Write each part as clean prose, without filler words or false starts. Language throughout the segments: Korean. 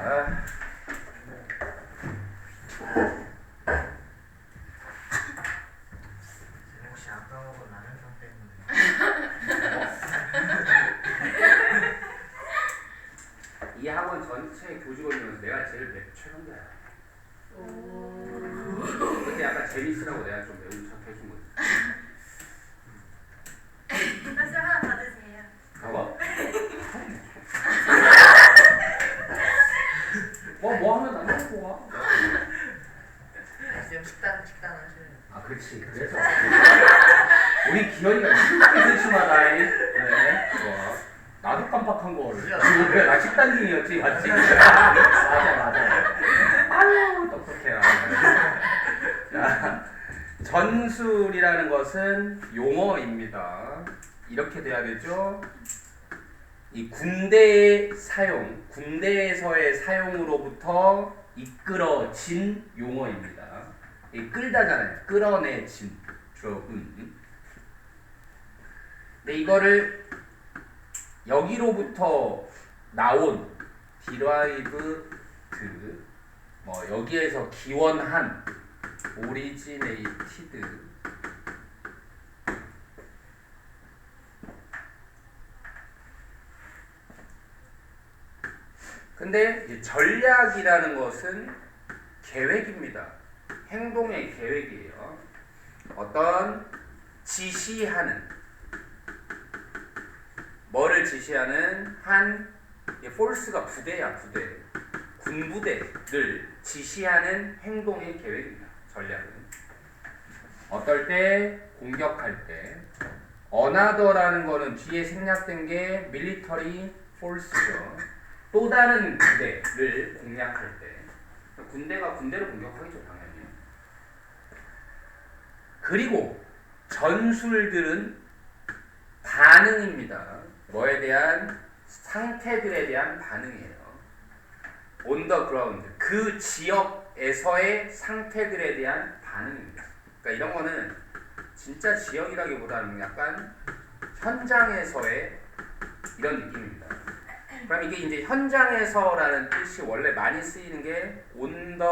혹시 안 까먹은 라면상 때문에 이 학원 전체 교직원이면서 내가 제일 최선자야. 근데 약간 재밌으라고 내가 좀 매운 척 해준 거지. 술 하나 더 드세요. 봐봐. 뭐 하면 안 먹고 와. 지금 식단 하시는. 아, 그렇지. 그래서 우리 기현이가 이렇게 세심하다이. 네, 좋아. 나도 깜빡한 거를. 그래, 나 식단 중이었지, 맞지? 맞아. 아유, 똑똑해요. 자, 전술이라는 것은 용어입니다. 이렇게 돼야 되죠. 이 군대의 사용, 군대에서의 사용으로부터 이끌어진 용어입니다. 이 끌다잖아요. 끌어내진. 근데 이거를 여기로부터 나온 derived, 뭐 여기에서 기원한 originated, 근데 전략이라는 것은 계획입니다. 행동의 계획이에요. 어떤 지시하는, 뭐를 지시하는 한, 폴스가 부대야, 부대. 군부대를 지시하는 행동의 계획입니다. 전략은. 어떨 때? 공격할 때. another라는 거는 뒤에 생략된 게 military force죠. 또 다른 부대를 공략할 때. 군대가 군대를 공격하겠죠, 당연히. 그리고 전술들은 반응입니다. 뭐에 대한? 상태들에 대한 반응이에요. on the ground, 그 지역에서의 상태들에 대한 반응입니다. 그러니까 이런 거는 진짜 지역이라기보다는 약간 현장에서의 이런 느낌입니다. 그럼 이게 이제 현장에서라는 뜻이 원래 많이 쓰이는 게 on the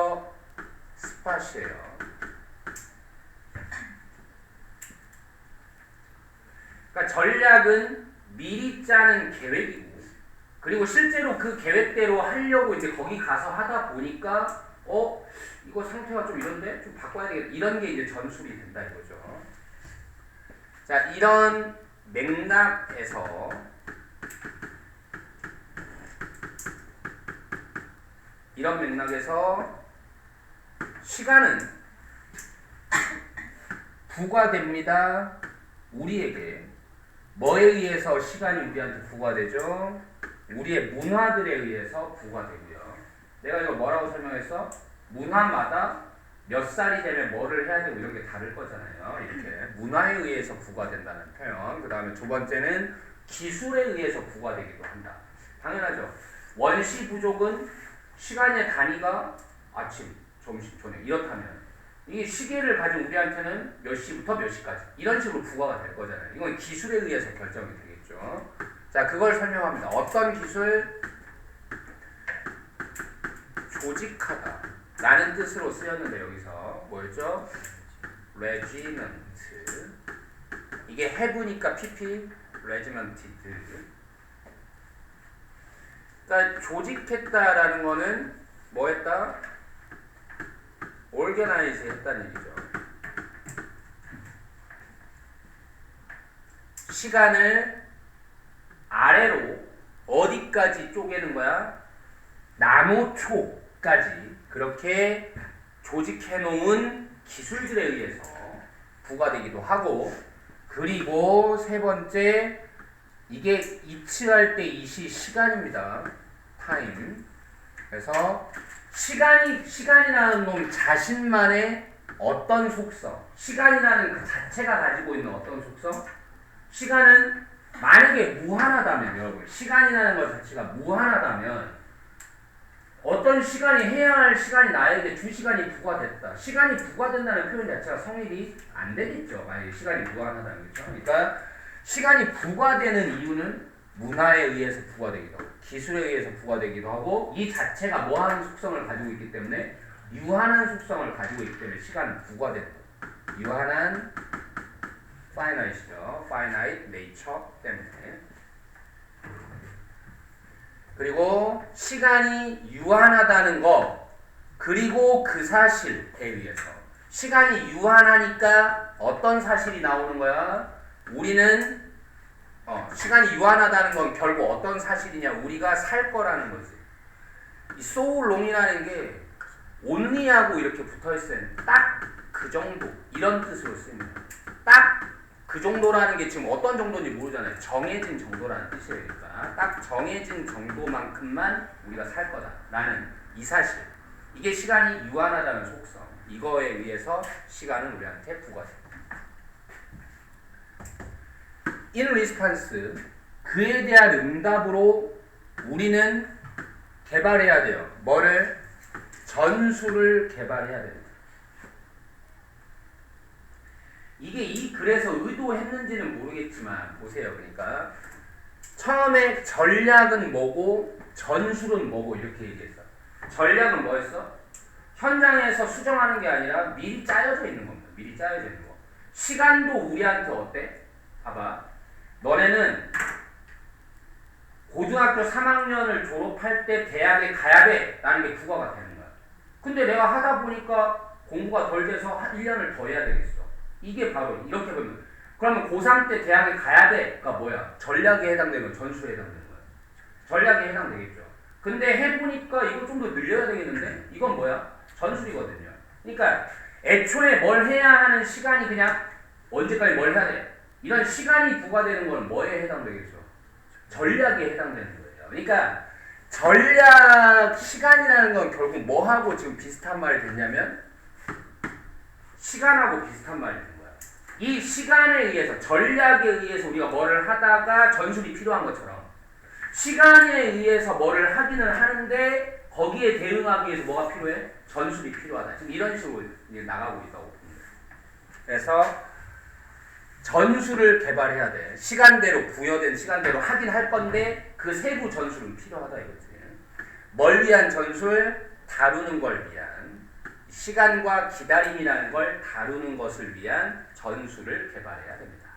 spot이에요. 그러니까 전략은 미리 짜는 계획이고, 그리고 실제로 그 계획대로 하려고 이제 거기 가서 하다 보니까 이거 상태가 좀 이런데 좀 바꿔야 되겠다, 이런 게 이제 전술이 된다 이거죠. 자, 이런 맥락에서 시간은 부과됩니다. 우리에게. 뭐에 의해서 시간이 우리한테 부과되죠? 우리의 문화들에 의해서 부과되고요. 내가 이거 뭐라고 설명했어? 문화마다 몇 살이 되면 뭐를 해야 되고 이런 게 다를 거잖아요. 이렇게 문화에 의해서 부과된다는 표현. 그 다음에 두 번째는 기술에 의해서 부과되기도 한다. 당연하죠. 원시 부족은 시간의 단위가 아침, 점심, 저녁 이렇다면 이 시계를 가진 우리한테는 몇 시부터 몇 시까지 이런 식으로 부과가 될 거잖아요. 이건 기술에 의해서 결정이 되겠죠. 자, 그걸 설명합니다. 어떤 기술? 조직하다 라는 뜻으로 쓰였는데 여기서 뭐였죠? regiment. 이게 have니까 pp, regimented. 그러니까 조직했다라는 거는 뭐 했다? organize 했다는 얘기죠. 시간을 아래로 어디까지 쪼개는 거야? 나노초까지 그렇게 조직해 놓은 기술들에 의해서 부과되기도 하고, 그리고 세 번째, 이게 이치할 때 이시 시간입니다. 타임. 그래서 시간이라는 놈 자신만의 어떤 속성, 시간이라는 그 자체가 가지고 있는 어떤 속성? 시간은 만약에 무한하다면, 여러분, 시간이라는 것 자체가 무한하다면 어떤 시간이 해야 할 시간이 나에게 주 시간이 부과됐다. 시간이 부과된다는 표현 자체가 성립이 안 되겠죠. 만약에 시간이 무한하다는 거죠. 그러니까 시간이 부과되는 이유는 문화에 의해서 부과되기도 하고 기술에 의해서 부과되기도 하고 이 자체가 뭐하는 속성을 가지고 있기 때문에 유한한 속성을 가지고 있기 때문에 시간은 부과되는 거예요. 유한한 finite이죠. finite nature 때문에. 그리고 시간이 유한하다는 거 그리고 그 사실에 의해서 시간이 유한하니까 어떤 사실이 나오는 거야? 우리는 시간이 유한하다는 건 결국 어떤 사실이냐? 우리가 살 거라는 거지. 이 so long이라는 게 only하고 이렇게 붙어있어요. 딱 그 정도 이런 뜻으로 씁니다. 딱 그 정도라는 게 지금 어떤 정도인지 모르잖아요. 정해진 정도라는 뜻이니까 딱 정해진 정도만큼만 우리가 살 거다라는 이 사실. 이게 시간이 유한하다는 속성. 이거에 의해서 시간은 우리한테 부과됩니다. in response 그에 대한 응답으로 우리는 개발해야 돼요. 뭐를? 전술을 개발해야 됩니다. 이게 이 글에서 의도했는지는 모르겠지만 보세요. 그러니까 처음에 전략은 뭐고 전술은 뭐고 이렇게 얘기했어. 전략은 뭐였어? 현장에서 수정하는 게 아니라 미리 짜여져 있는 겁니다. 미리 짜여져 있는 거. 시간도 우리한테 어때? 봐봐. 너네는 고등학교 3학년을 졸업할 때 대학에 가야 돼 라는 게 국어가 되는 거야. 근데 내가 하다 보니까 공부가 덜 돼서 1년을 더 해야 되겠어. 이게 바로 이렇게 보면 그러면 고3 때 대학에 가야 돼가 뭐야? 전략에 해당되는 건 전술에 해당되는 거야. 전략에 해당되겠죠. 근데 해보니까 이거 좀 더 늘려야 되겠는데? 이건 뭐야? 전술이거든요. 그러니까 애초에 뭘 해야 하는 시간이 그냥 언제까지 뭘 해야 돼? 이런 시간이 부과되는 건 뭐에 해당되겠죠? 전략에 해당되는 거예요. 그러니까 전략 시간이라는 건 결국 뭐하고 지금 비슷한 말이 됐냐면 시간하고 비슷한 말이 된 거야. 이 시간에 의해서 전략에 의해서 우리가 뭐를 하다가 전술이 필요한 것처럼 시간에 의해서 뭐를 하기는 하는데 거기에 대응하기 위해서 뭐가 필요해? 전술이 필요하다. 지금 이런 식으로 나가고 있다고 봅니다. 그래서 전술을 개발해야 돼. 시간대로 부여된 시간대로 하긴 할 건데 그 세부 전술은 필요하다 이거지. 뭘 위한 전술? 다루는 걸 위한 시간과 기다림이라는 걸 다루는 것을 위한 전술을 개발해야 됩니다.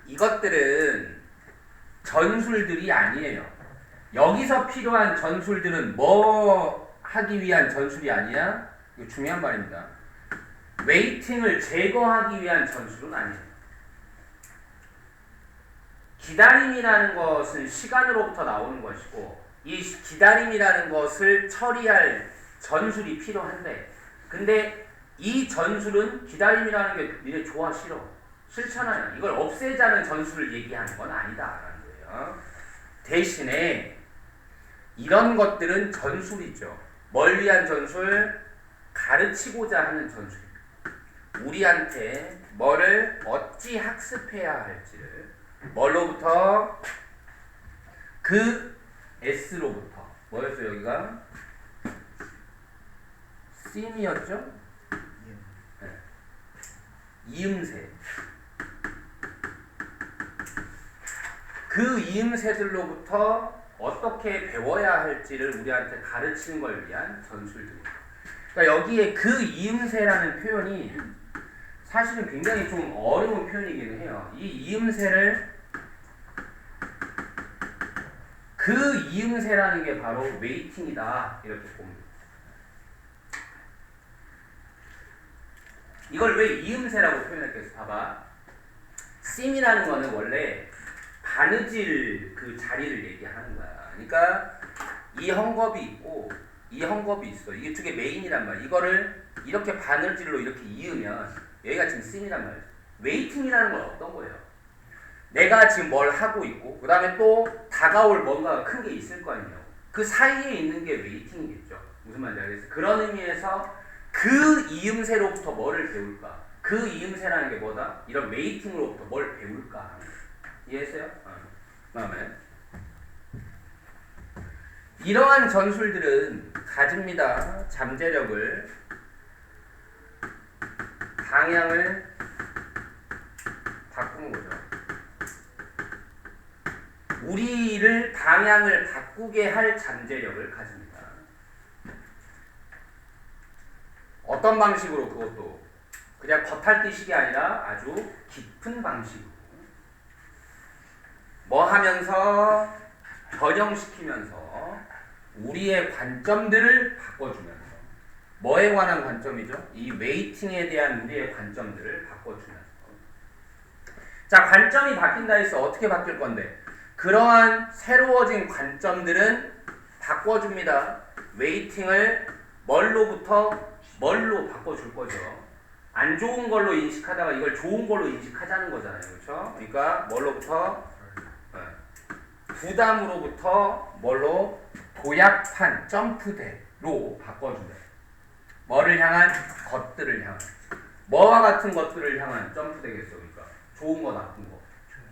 이것들은 전술들이 아니에요. 여기서 필요한 전술들은 뭐 하기 위한 전술이 아니야? 이거 중요한 말입니다. 웨이팅을 제거하기 위한 전술은 아니에요. 기다림이라는 것은 시간으로부터 나오는 것이고 이 기다림이라는 것을 처리할 전술이 필요한데 근데 이 전술은 기다림이라는 게 니네 좋아 싫어? 싫잖아요. 이걸 없애자는 전술을 얘기하는 건 아니다라는 거예요. 대신에 이런 것들은 전술이죠. 뭘 위한 전술? 가르치고자 하는 전술. 우리한테 뭐를 어찌 학습해야 할지를 뭘로부터? 그 S로부터 뭐였어요 여기가? 씀이었죠? 네. 이음새 그 이음새들로부터 어떻게 배워야 할지를 우리한테 가르치는 걸 위한 전술들입니다. 그러니까 여기에 그 이음새라는 표현이 사실은 굉장히 좀 어려운 표현이기는 해요. 이 이음새를 그 이음새라는 게 바로 웨이팅이다 이렇게 봅니다. 이걸 왜 이음새라고 표현했겠어? 봐봐. 씀이라는 거는 원래 바느질 그 자리를 얘기하는 거야. 그러니까 이 헝겊이 있고 이 헝겊이 있어. 이게 두 개 메인이란 말이야. 이거를 이렇게 바느질로 이렇게 이으면 여기가 지금 씀이란 말이야. 웨이팅이라는 건 어떤 거예요? 내가 지금 뭘 하고 있고 그 다음에 또 다가올 뭔가가 큰 게 있을 거 아니에요. 그 사이에 있는 게 웨이팅이겠죠. 무슨 말인지 알겠어요? 그런 의미에서 그 이음새로부터 뭐를 배울까? 그 이음새라는 게 뭐다? 이런 웨이팅으로부터 뭘 배울까? 이해했어요? 다음에 이러한 전술들은 가집니다. 잠재력을 방향을 바꾸는 거죠. 우리를 방향을 바꾸게 할 잠재력을 가집니다. 어떤 방식으로? 그것도 그냥 겉핥기식이 아니라 아주 깊은 방식으로 뭐 하면서 변형시키면서 우리의 관점들을 바꿔주면서 뭐에 관한 관점이죠? 이 웨이팅에 대한 우리의 관점들을 바꿔주면서 자, 관점이 바뀐다 해서 어떻게 바뀔 건데 그러한 새로워진 관점들은 바꿔줍니다. 웨이팅을 뭘로부터 뭘로 바꿔줄 거죠. 안 좋은 걸로 인식하다가 이걸 좋은 걸로 인식하자는 거잖아요. 그렇죠? 그러니까 뭘로부터 부담으로부터 뭘로 도약판 점프대로 바꿔준다. 뭐를 향한? 것들을 향한. 뭐와 같은 것들을 향한 점프대겠어. 그러니까 좋은 거 나쁜 거.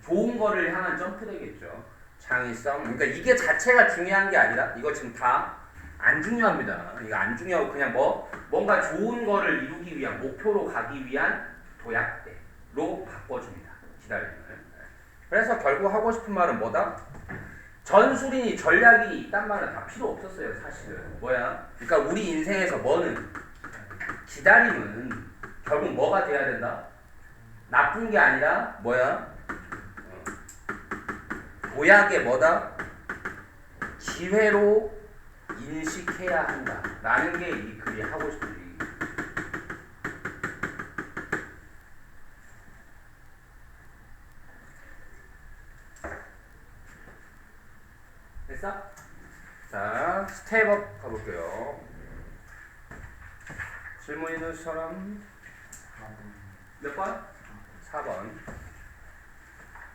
좋은 거를 향한 점프대겠죠. 창의성. 그러니까 이게 자체가 중요한 게 아니라 이거 지금 다 안 중요합니다. 이거 안 중요하고 그냥 뭔가 좋은 거를 이루기 위한 목표로 가기 위한 도약대로 바꿔줍니다. 기다림을. 그래서 결국 하고 싶은 말은 뭐다? 전술이니 전략이 있단 말은 다 필요 없었어요. 사실은. 뭐야? 그러니까 우리 인생에서 뭐는? 기다림은 결국 뭐가 돼야 된다? 나쁜 게 아니라 뭐야? 도약의 뭐다? 기회로 인식해야 한다. 라는 게 이 글이 하고 싶은 얘기입니다. 됐어? 자, 스텝업 가볼게요. 질문 있는 사람? 몇 번? 4번.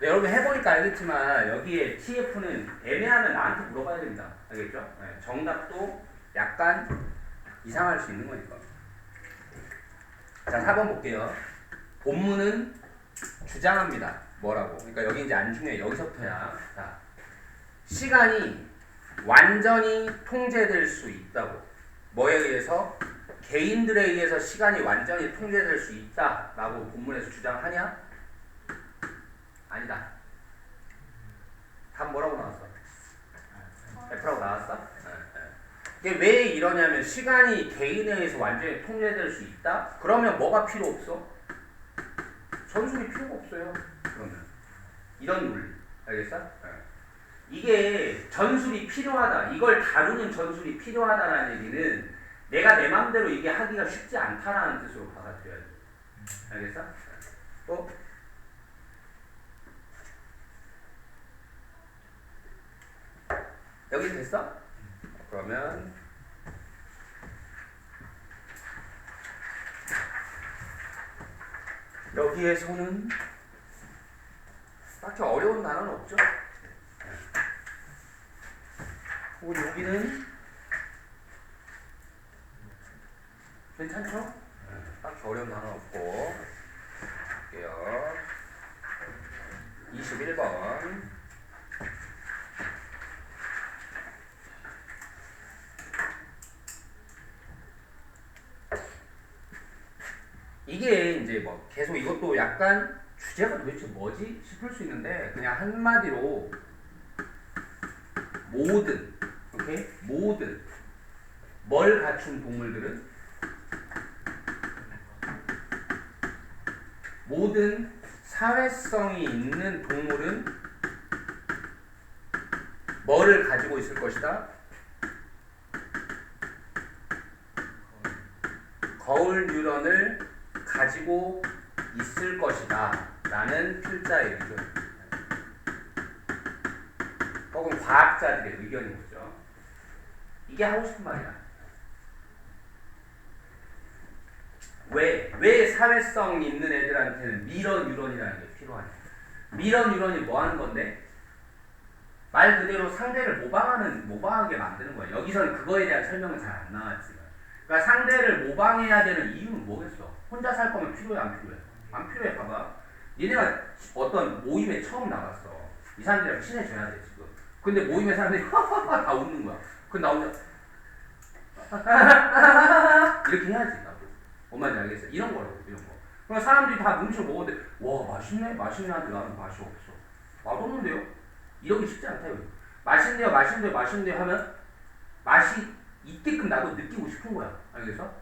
네, 여러분 해보니까 알겠지만 여기에 TF는 애매하면 나한테 물어봐야 됩니다. 알겠죠? 네, 정답도 약간 이상할 수 있는 거니까. 자, 4번 볼게요. 본문은 주장합니다. 뭐라고? 그러니까 여기 이제 안 중요해. 여기서부터야. 자, 시간이 완전히 통제될 수 있다고. 뭐에 의해서? 개인들에 의해서 시간이 완전히 통제될 수 있다라고 본문에서 주장하냐? 아니다. 답 뭐라고 나왔어? F라고 나왔어? 이게 왜 이러냐면 시간이 개인에 의해서 완전히 통제될 수 있다? 그러면 뭐가 필요 없어? 전술이 필요가 없어요. 그러면 이런 논리. 알겠어? 이게 전술이 필요하다. 이걸 다루는 전술이 필요하다라는 얘기는 내가 내 마음대로 이게 하기가 쉽지 않다라는 뜻으로 받아들여야 돼. 알겠어? 또 여기 됐어? 그러면 여기에서는 딱히 어려운 단어는 없죠? 혹은 여기는 괜찮죠? 딱히 어려운 단어 없고. 볼게요. 21번. 이게 이제 뭐 계속 이것도 약간 주제가 도대체 뭐지 싶을 수 있는데 그냥 한마디로 모든, 오케이? 모든 뭘 갖춘 동물들은 모든 사회성이 있는 동물은 뭐를 가지고 있을 것이다? 거울 뉴런을 가지고 있을 것이다 라는 필자의 의견 혹은 과학자들의 의견인 거죠. 이게 하고 싶은 말이야. 왜 사회성 있는 애들한테는 미러 뉴런이라는 게 필요하냐. 미러 뉴런이 뭐 하는 건데? 말 그대로 상대를 모방하게 만드는 거야. 여기서는 그거에 대한 설명은 잘 안 나왔지. 그러니까 상대를 모방해야 되는 이유는 뭐겠어? 혼자 살 거면 필요해, 안 필요해? 안 필요해. 봐봐. 니네가 어떤 모임에 처음 나갔어. 이 사람들이랑 친해져야 돼 지금. 근데 모임에 사람들이 하하하 다 웃는 거야. 근데 나 혼자 이렇게 해야지. 나도 뭔 말인지 알겠어? 이런 거라고. 이런 거. 그럼 사람들이 다 음식을 먹었는데 와 맛있네? 맛있네 하는데 나는 맛이 없어. 맛없는데요? 이러기 쉽지 않다요. 맛있네요, 맛있네요, 맛있네요 하면 맛이 있게끔 나도 느끼고 싶은 거야. 알겠어?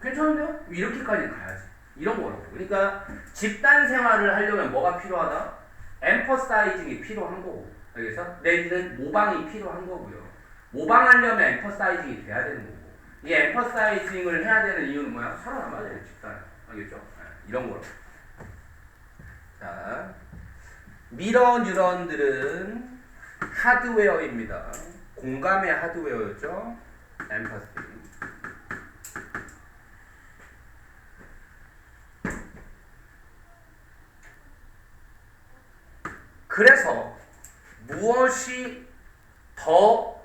괜찮은데요? 이렇게까지 가야지. 이런 거라고. 그러니까 집단 생활을 하려면 뭐가 필요하다? 엠퍼사이징이 필요한 거고. 알겠어? 내지는 모방이 필요한 거고요. 모방하려면 엠퍼사이징이 돼야 되는 거고. 이 엠퍼사이징을 해야 되는 이유는 뭐야? 살아남아야 돼, 집단. 알겠죠? 네, 이런 거라고. 자, 미러 뉴런들은 하드웨어입니다. 공감의 하드웨어였죠. 엠퍼시. 그래서 무엇이 더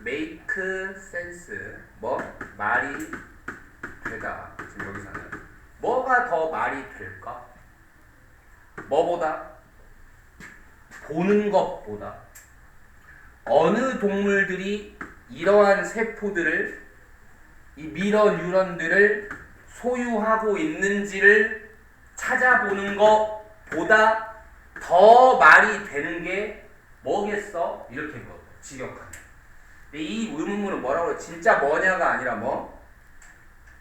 make sense, 말이 되다. 지금 여기서는 뭐가 더 말이 될까? 뭐보다? 보는 것보다 어느 동물들이 이러한 세포들을, 이 미러 뉴런들을 소유하고 있는지를 찾아보는 것보다 더 말이 되는 게 뭐겠어? 이렇게 뭐 직역하면. 이 의문문은 뭐라고 그래? 진짜 뭐냐가 아니라 뭐?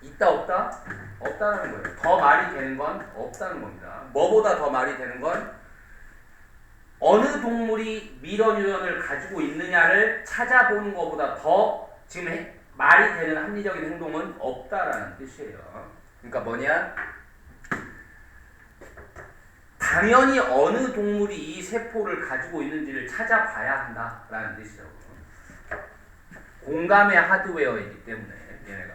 있다 없다? 없다는 거예요. 더 말이 되는 건 없다는 겁니다. 뭐보다 더 말이 되는 건 어느 동물이 미러 뉴런을 가지고 있느냐를 찾아보는 것보다 더 지금 말이 되는 합리적인 행동은 없다라는 뜻이에요. 그러니까 뭐냐? 당연히 어느 동물이 이 세포를 가지고 있는지를 찾아봐야 한다라는 뜻이라고. 공감의 하드웨어이기 때문에 얘네가.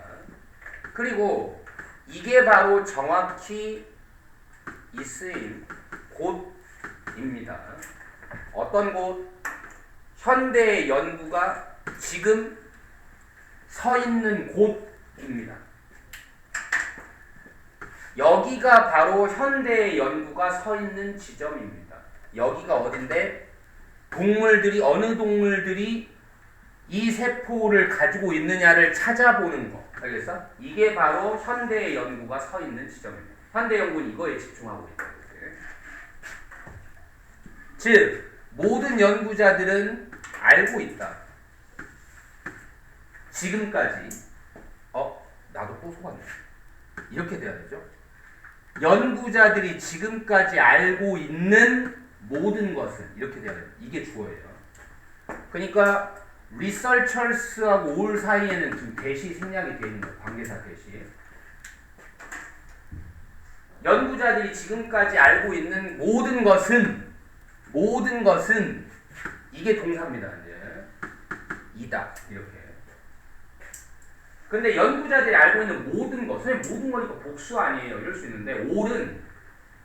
그리고 이게 바로 정확히 이 쓰임 곳입니다. 어떤 곳? 현대의 연구가 지금 서 있는 곳입니다. 여기가 바로 현대의 연구가 서 있는 지점입니다. 여기가 어딘데? 동물들이, 어느 동물들이 이 세포를 가지고 있느냐를 찾아보는 거. 알겠어? 이게 바로 현대의 연구가 서 있는 지점입니다. 현대 연구는 이거에 집중하고 있다. 즉, 모든 연구자들은 알고 있다. 지금까지, 나도 또 속았네. 이렇게 돼야 되죠? 연구자들이 지금까지 알고 있는 모든 것은 이렇게 돼야 돼요. 이게 주어예요. 그러니까 researchers하고 all 사이에는 지금 대시 생략이 되어 있는 거예요. 관계사 대시. 연구자들이 지금까지 알고 있는 모든 것은 이게 동사입니다. 이제 이다 이렇게. 근데 연구자들이 알고 있는 모든 것, 선생님 모든 거니까 복수 아니에요. 이럴 수 있는데 올은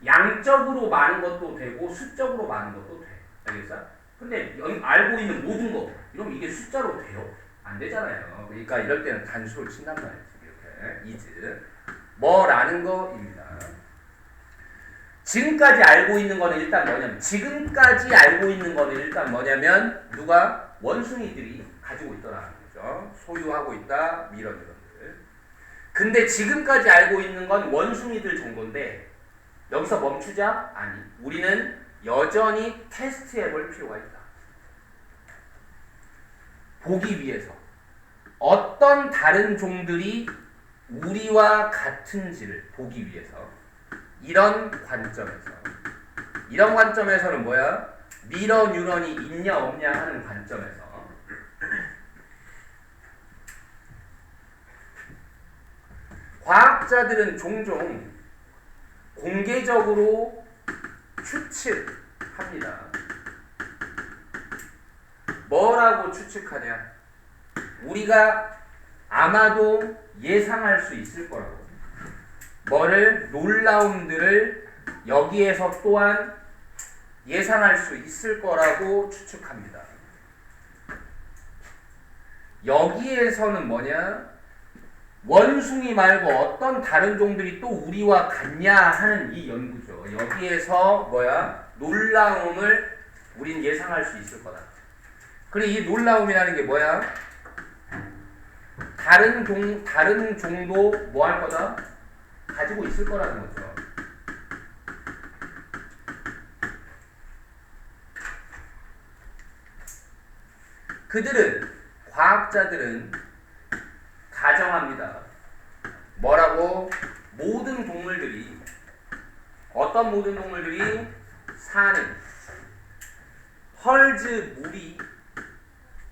양적으로 많은 것도 되고 수적으로 많은 것도 돼. 알겠어? 근데 알고 있는 모든 거, 이러면 이게 숫자로 돼요? 안 되잖아요. 그러니까 이럴 때는 단수로 친단 말이지. 이렇게 is 뭐라는 거입니다. 지금까지 알고 있는 거는 일단 뭐냐면, 지금까지 알고 있는 거는 일단 뭐냐면 누가? 원숭이들이 가지고 있더라는 거죠. 소유하고 있다. 미러 뉴런들. 근데 지금까지 알고 있는 건 원숭이들 정도인데 여기서 멈추자? 아니. 우리는 여전히 테스트해 볼 필요가 있다. 보기 위해서 어떤 다른 종들이 우리와 같은지를 보기 위해서 이런 관점에서는 뭐야? 미러 뉴런이 있냐 없냐 하는 관점에서 과학자들은 종종 공개적으로 추측합니다. 뭐라고 추측하냐? 우리가 아마도 예상할 수 있을 거라고. 뭐를? 놀라움들을 여기에서 또한 예상할 수 있을 거라고 추측합니다. 여기에서는 뭐냐? 원숭이 말고 어떤 다른 종들이 또 우리와 같냐 하는 이 연구죠. 여기에서 뭐야? 놀라움을 우린 예상할 수 있을 거다. 그리고 이 놀라움이라는 게 뭐야? 다른 종도 뭐 할 거다? 가지고 있을 거라는 거죠. 과학자들은 가정합니다. 뭐라고? 모든 동물들이, 어떤 모든 동물들이 사는 헐즈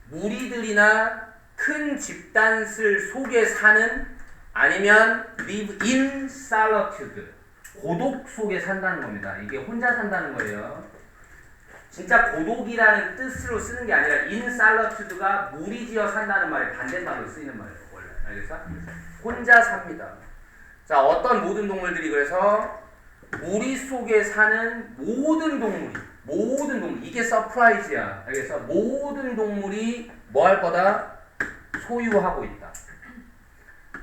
무리들이나 큰 집단들 속에 사는, 아니면 live in solitude, 고독 속에 산다는 겁니다. 이게 혼자 산다는 거예요. 진짜 고독이라는 뜻으로 쓰는 게 아니라 in solitude가 무리지어 산다는 말에 반대말로 쓰이는 말이에요. 원래 알겠어? 혼자 삽니다. 자, 어떤 모든 동물들이, 그래서 무리 속에 사는 모든 동물, 이게 서프라이즈야. 알겠어? 모든 동물이 뭐 할 거다? 소유하고 있다.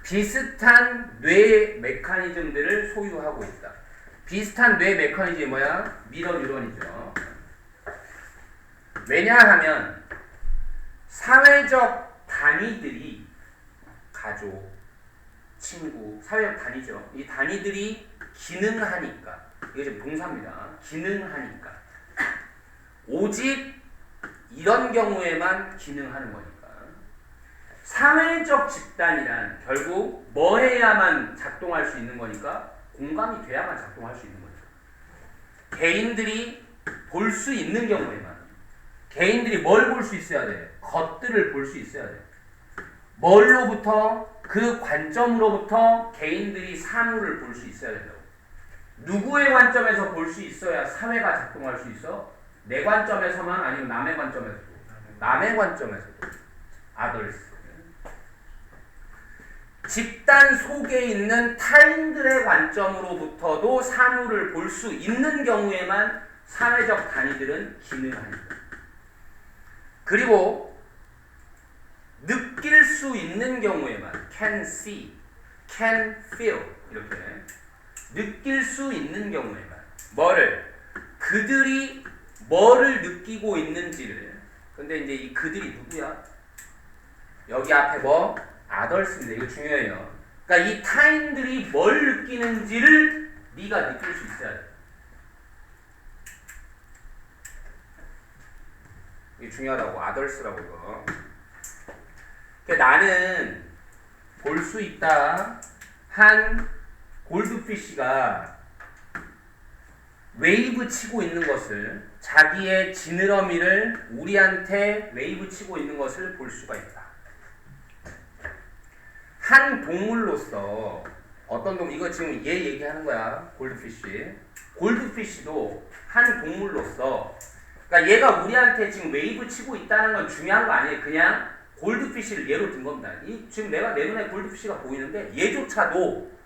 비슷한 뇌 메커니즘들을 소유하고 있다. 비슷한 뇌 메커니즘이 뭐야? 미러 뉴런이죠. 왜냐하면 사회적 단위들이, 가족, 친구, 사회적 단위죠. 이 단위들이 기능하니까, 이게 지금 동사입니다. 기능하니까. 오직 이런 경우에만 기능하는 거니까. 사회적 집단이란 결국 뭐 해야만 작동할 수 있는 거니까? 공감이 돼야만 작동할 수 있는 거니까. 개인들이 볼 수 있는 경우에만. 개인들이 뭘 볼 수 있어야 돼? 것들을 볼 수 있어야 돼. 뭘로부터? 그 관점으로부터 개인들이 사물을 볼 수 있어야 된다고. 누구의 관점에서 볼 수 있어야 사회가 작동할 수 있어? 내 관점에서만, 아니면 남의 관점에서도? 남의 관점에서도. others. 집단 속에 있는 타인들의 관점으로부터도 사물을 볼 수 있는 경우에만 사회적 단위들은 기능합니다. 그리고 느낄 수 있는 경우에만 can see, can feel, 이렇게 느낄 수 있는 경우에만 그들이 뭐를 느끼고 있는지를. 근데 이제 이 그들이 누구야? 여기 앞에 others입니다. 이거 중요해요. 그러니까 이 타인들이 뭘 느끼는지를 네가 느낄 수 있어야 돼. 이게 중요하다고. others라고 이거. 그러니까 나는 볼 수 있다 한 골드피쉬가 웨이브 치고 있는 것을, 자기의 지느러미를 우리한테 웨이브 치고 있는 것을 볼 수가 있다. 한 동물로서, 어떤 동물, 이거 지금 얘 얘기하는 거야. 골드피쉬도 한 동물로서, 그러니까 얘가 우리한테 지금 웨이브 치고 있다는 건 중요한 거 아니에요. 그냥 골드피쉬를 예로 든 겁니다. 지금 내가 내 눈에 골드피쉬가 보이는데 얘조차도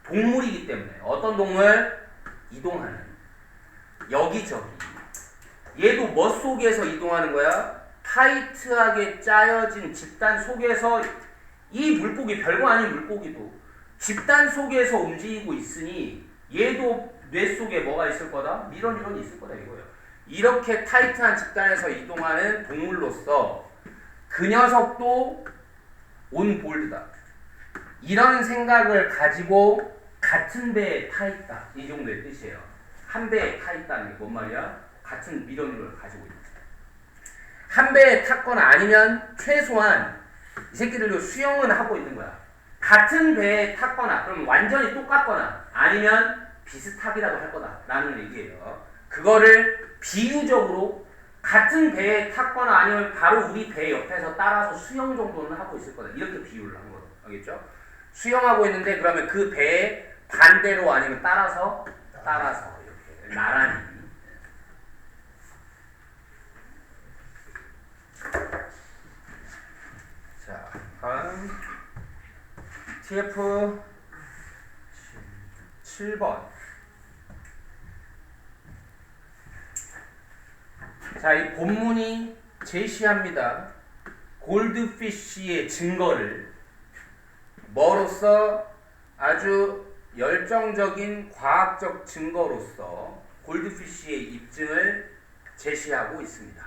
동물이기 때문에. 어떤 동물? 이동하는, 여기저기. 얘도 뭐 속에서 이동하는 거야? 타이트하게 짜여진 집단 속에서. 이 물고기, 별거 아닌 물고기도 집단 속에서 움직이고 있으니 얘도 뇌 속에 뭐가 있을 거다? 미러 뉴런이 있을 거다 이거예요. 이렇게 타이트한 집단에서 이동하는 동물로서 그 녀석도 온볼드다. 이런 생각을 가지고 같은 배에 타 있다. 이 정도의 뜻이에요. 한 배에 타 있다는 게 뭔 말이야? 같은 미러 뉴런을 가지고 있다. 한 배에 탔거나, 아니면 최소한 이 새끼들도 수영은 하고 있는 거야. 같은 배에 탔거나, 그럼 완전히 똑같거나, 아니면 비슷하기라도 할 거다 라는 얘기예요. 그거를 비유적으로 같은 배에 탔거나, 아니면 바로 우리 배 옆에서 따라서 수영 정도는 하고 있을 거다, 이렇게 비유를 한 거예요. 알겠죠? 수영하고 있는데 그러면 그 배에 반대로, 아니면 따라서 이렇게 나란히. 자, 다음 TF 7번. 자, 이 본문이 제시합니다. 골드피쉬의 증거를 뭐로써? 아주 열정적인 과학적 증거로서 골드피쉬의 입증을 제시하고 있습니다.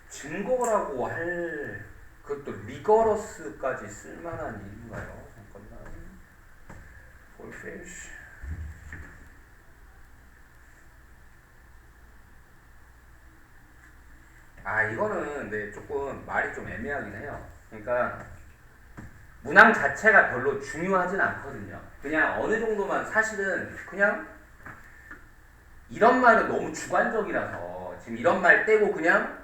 증거라고 할 그것도 리거러스까지 쓸만한 일인가요? 잠깐만. goldfish. 아 이거는 근데 조금 말이 좀 애매하긴 해요. 그러니까 문항 자체가 별로 중요하진 않거든요. 그냥 어느 정도만 사실은 그냥 이런 말은 너무 주관적이라서 지금 이런 말 떼고 그냥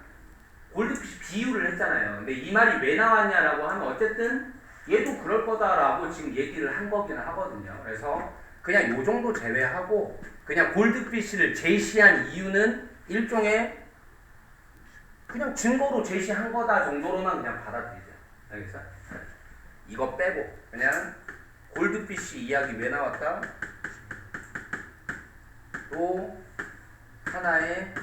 골드피쉬 비유를 했잖아요. 근데 이 말이 왜 나왔냐라고 하면 어쨌든 얘도 그럴 거다라고 지금 얘기를 한 거긴 하거든요. 그래서 그냥 요 정도 제외하고 그냥 골드피쉬를 제시한 이유는 일종의 그냥 증거로 제시한 거다 정도로만 그냥 받아들이자. 알겠어? 이거 빼고 그냥 골드피쉬 이야기 왜 나왔다? 또 하나의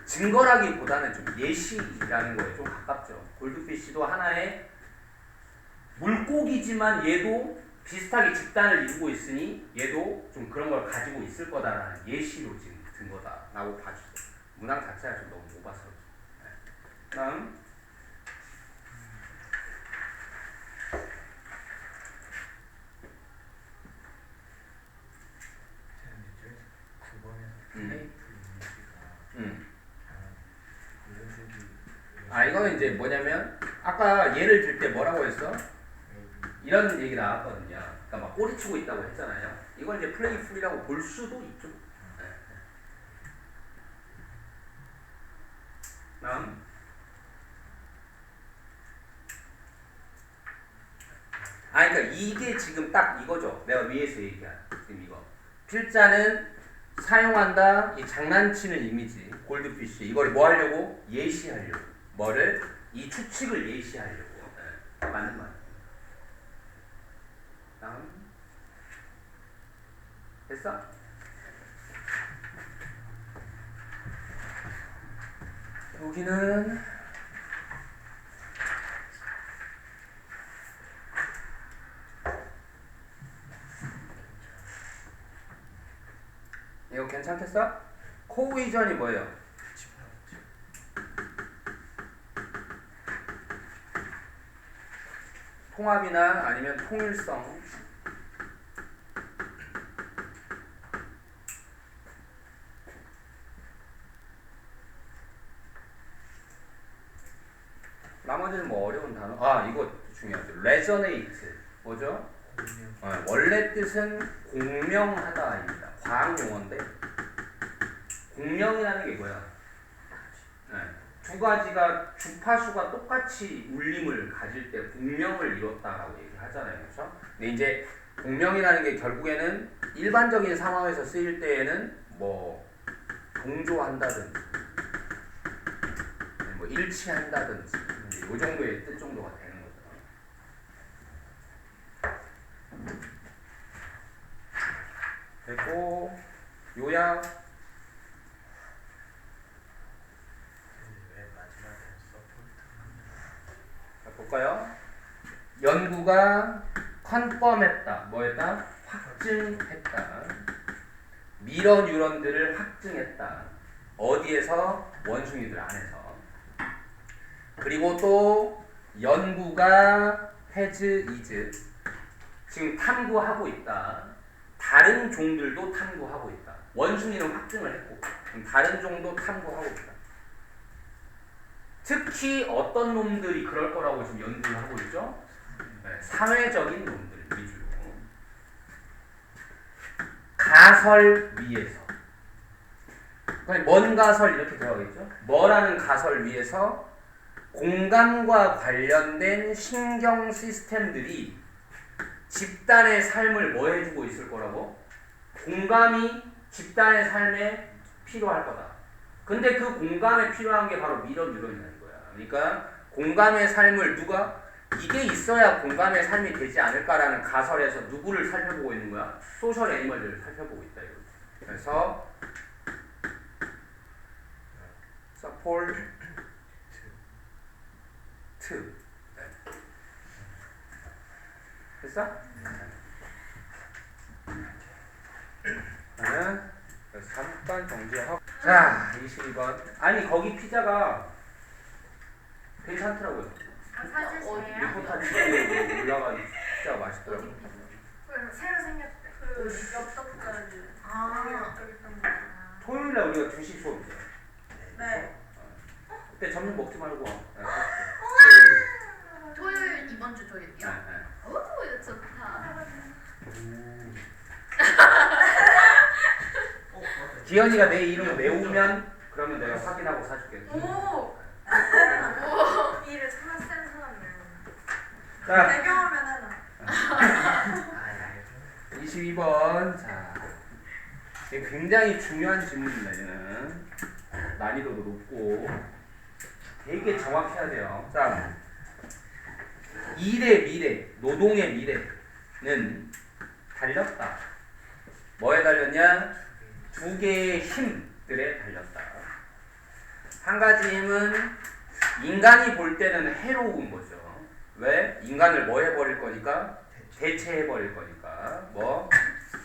증거라기보다는 좀 예시라는 거에 좀 가깝죠. 골드피쉬도 하나의 물고기지만 얘도 비슷하게 집단을 이루고 있으니 얘도 좀 그런 걸 가지고 있을 거다라는 예시로 지금 든 거다라고 봐주세요. 문항 자체가 좀 너무 좁아서. 다음 저는 이제 9번에서 플레이풀 이미지가 음. 블루색이 아 이거는 이제 뭐냐면 아까 예를 들 때 뭐라고 했어? 이런 얘기 나왔거든요. 그러니까 막 꼬리치고 있다고 했잖아요. 이걸 이제 플레이풀이라고 볼 수도 있죠. 다음 아 그러니까 이게 지금 딱 이거죠. 내가 위에서 얘기한 지금 이거 필자는 사용한다 이 장난치는 이미지 골드피쉬 이걸 뭐 하려고? 예시하려고 뭐를? 이 추측을 예시하려고 맞는 말. 다음 됐어? 여기는 이거 괜찮겠어? 코이전이 뭐예요? 통합이나 아니면 통일성. 나머지는 뭐 어려운 단어. 아 이거 중요하죠. resonate 뭐죠? 원래 뜻은 공명하다입니다. 과학 용어인데 공명이라는 게 뭐야? 네. 두 가지가 주파수가 똑같이 울림을 가질 때 공명을 이뤘다라고 얘기하잖아요. 그렇죠? 근데 이제 공명이라는 게 결국에는 일반적인 상황에서 쓰일 때에는 뭐 동조한다든지 뭐 일치한다든지 이제 요 정도의 뜻 정도가 되는 거죠. 됐고 요약 왜 마지막에 서포트 자, 볼까요? 연구가 컨펌했다. 뭐했다? 확증했다. 미러 뉴런들을 확증했다. 어디에서? 원숭이들 안에서. 그리고 또 연구가 has is 지금 탐구하고 있다. 다른 종들도 탐구하고 있다. 원숭이는 확증을 했고 다른 종도 탐구하고 있다. 특히 어떤 놈들이 그럴 거라고 지금 연구를 하고 있죠? 네, 사회적인 놈들 위주로. 가설 위에서. 뭔 가설 이렇게 들어가겠죠? 뭐라는 가설 위에서 공감과 관련된 신경 시스템들이 집단의 삶을 뭐 해주고 있을 거라고? 공감이 집단의 삶에 필요할 거다. 근데 그 공감에 필요한 게 바로 미러 뉴런이라는 거야. 그러니까 공감의 삶을 누가? 이게 있어야 공감의 삶이 되지 않을까라는 가설에서 누구를 살펴보고 있는 거야? 소셜 애니멀들을 살펴보고 있다. 이거. 그래서 support to 됐어? 그래서 잠깐 정지하고 자 22번 아니 거기 피자가 괜찮더라고요. 찾으세요? 리포타치에 올라간 피자가 맛있더라고요. 새로 생겼 그 엽떡까지. 아. 엽떡 있던 거. 토요일날 우리가 2시 수업이죠. 네. 그때 점심 먹지 말고 와. 토요일 이번 주 토요일이요? 네. 오 이거 좋다. 기현이가 내 이름 외우면 그러면 내가 확인하고 사줄게. 오. 이를 하나 쓰는 사람이에요. 자, 배경화면 하나. 아, 22번. 자, 이게 굉장히 중요한 질문입니다. 얘는 난이도도 높고 되게 정확해야 돼요. 자, 일의 미래, 노동의 미래는 달렸다. 뭐에 달렸냐? 두 개의 힘들에 달렸다. 한 가지 힘은 인간이 볼 때는 해로운 거죠. 왜? 인간을 뭐 해버릴 거니까? 대체해버릴 거니까. 뭐?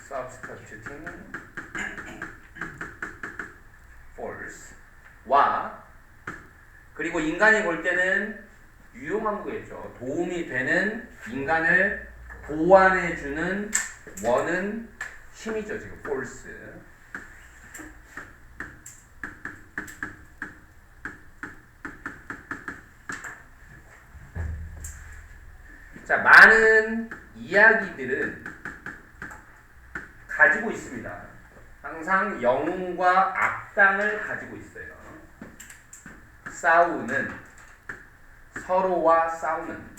substituting force 와 그리고 인간이 볼 때는 유용한 거겠죠. 도움이 되는 인간을 보완해주는 원은 힘이죠. 지금 force. 자, 많은 이야기들은 가지고 있습니다. 항상 영웅과 악당을 가지고 있어요. 싸우는, 서로와 싸우는,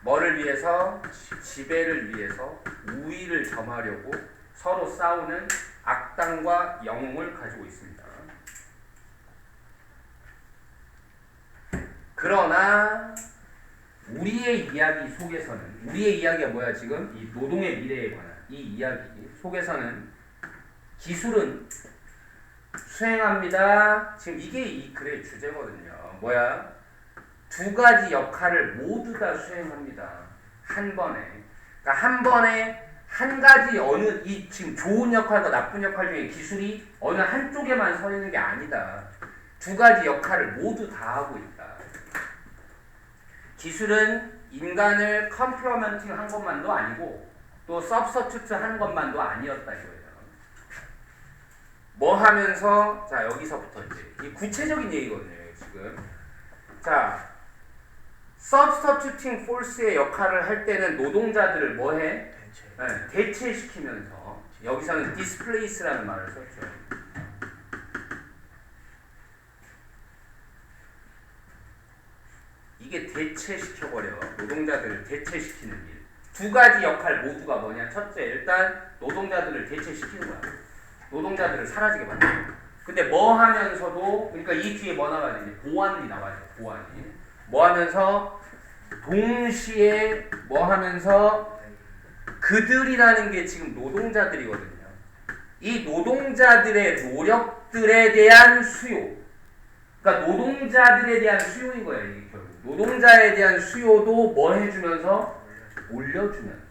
뭐를 위해서? 지배를 위해서 우위를 점하려고 서로 싸우는 악당과 영웅을 가지고 있습니다. 그러나 우리의 이야기 속에서는, 우리의 이야기가 뭐야 지금? 이 노동의 미래에 관한 이 이야기 속에서는 기술은 수행합니다. 지금 이게 이 글의 주제거든요. 뭐야? 두 가지 역할을 모두 다 수행합니다. 한 번에. 그러니까 한 번에 한 가지 어느 이 지금 좋은 역할과 나쁜 역할 중에 기술이 어느 한쪽에만 서 있는 게 아니다. 두 가지 역할을 모두 다 하고 있다. 기술은 인간을 컴플리먼팅 한 것만도 아니고 또 서브스튜트 하는 것만도 아니었다 이거예요. 뭐 하면서 자 여기서부터 이제 이 구체적인 얘기거든요 지금. 자 substituting force의 역할을 할 때는 노동자들을 뭐해? 네, 대체시키면서 여기서는 displace라는 말을 썼죠. 이게 대체시켜버려. 노동자들을 대체시키는 일. 두 가지 역할 모두가 뭐냐? 첫째, 일단 노동자들을 대체시키는 거야. 노동자들을 사라지게 만들어. 근데 뭐 하면서도, 그러니까 이 뒤에 뭐 나와야 되냐? 보완이 나와야 돼. 보완이. 뭐 하면서 동시에 뭐 하면서 그들이라는 게 지금 노동자들이거든요. 이 노동자들의 노력들에 대한 수요. 그러니까 노동자들에 대한 수요인 거예요. 이게 결국. 노동자에 대한 수요도 뭐 해주면서 올려주면.